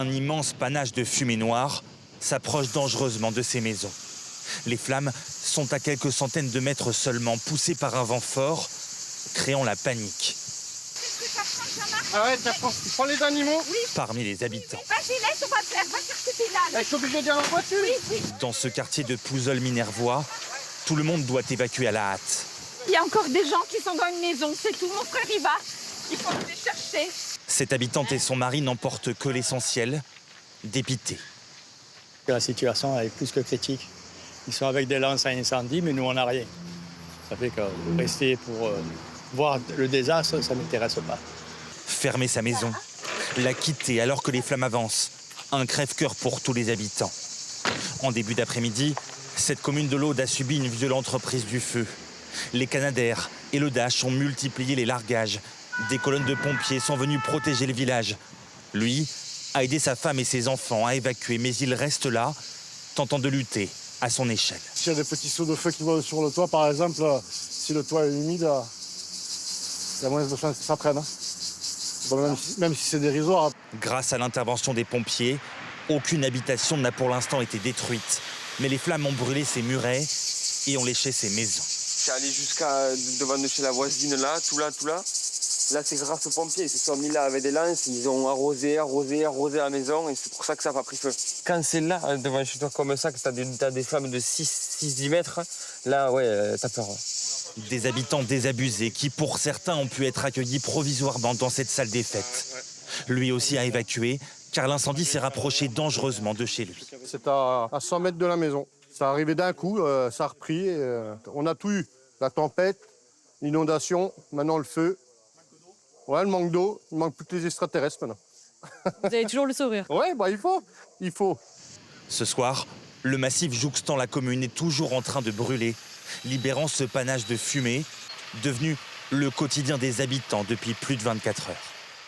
Un immense panache de fumée noire s'approche dangereusement de ces maisons. Les flammes sont à quelques centaines de mètres seulement, poussées par un vent fort, créant la panique. Ah ouais, tu prends les animaux? Oui. Parmi les habitants. Vas-y, laisse, on va faire, va chercher tes lames. Je suis obligé d'aller en voiture. Oui. Dans ce quartier de Pouzol-Minervois, tout le monde doit évacuer à la hâte. Il y a encore des gens qui sont dans une maison, c'est tout, mon frère y va. Il faut les chercher. Cette habitante et son mari n'emportent que l'essentiel, dépités. La situation est plus que critique. Ils sont avec des lances à incendie, mais nous, on n'a rien. Ça fait que rester pour voir le désastre, ça ne m'intéresse pas. Fermer sa maison, la quitter alors que les flammes avancent. Un crève-cœur pour tous les habitants. En début d'après-midi, cette commune de l'Aude a subi une violente reprise du feu. Les Canadair et le Dash ont multiplié les largages. Des colonnes de pompiers sont venues protéger le village. Lui a aidé sa femme et ses enfants à évacuer, mais il reste là, tentant de lutter à son échelle. S'il y a des petits sauts de feu qui vont sur le toit, par exemple, si le toit est humide, il y a moins de chances que ça prenne. Bon, même si c'est dérisoire. Grâce à l'intervention des pompiers, aucune habitation n'a pour l'instant été détruite. Mais les flammes ont brûlé ses murets et ont léché ses maisons. C'est allé jusqu'à devant de chez la voisine, là, tout là. Là, c'est grâce aux pompiers. Ils se sont mis là avec des lances, ils ont arrosé la maison et c'est pour ça que ça n'a pas pris feu. Quand c'est là, devant chez toi comme ça, que t'as des flammes de 6-10 mètres, là, ouais, t'as peur. Des habitants désabusés qui, pour certains, ont pu être accueillis provisoirement dans cette salle des fêtes. Lui aussi a évacué, car l'incendie s'est rapproché dangereusement de chez lui. C'est à 100 mètres de la maison. Ça arrivait d'un coup, ça a repris. On a tout eu. La tempête, l'inondation, maintenant le feu. Ouais, le manque d'eau, il manque plus que les extraterrestres maintenant. Vous avez toujours le sourire. Ouais, bah il faut. Ce soir, le massif jouxtant la commune est toujours en train de brûler, libérant ce panache de fumée, devenu le quotidien des habitants depuis plus de 24 heures.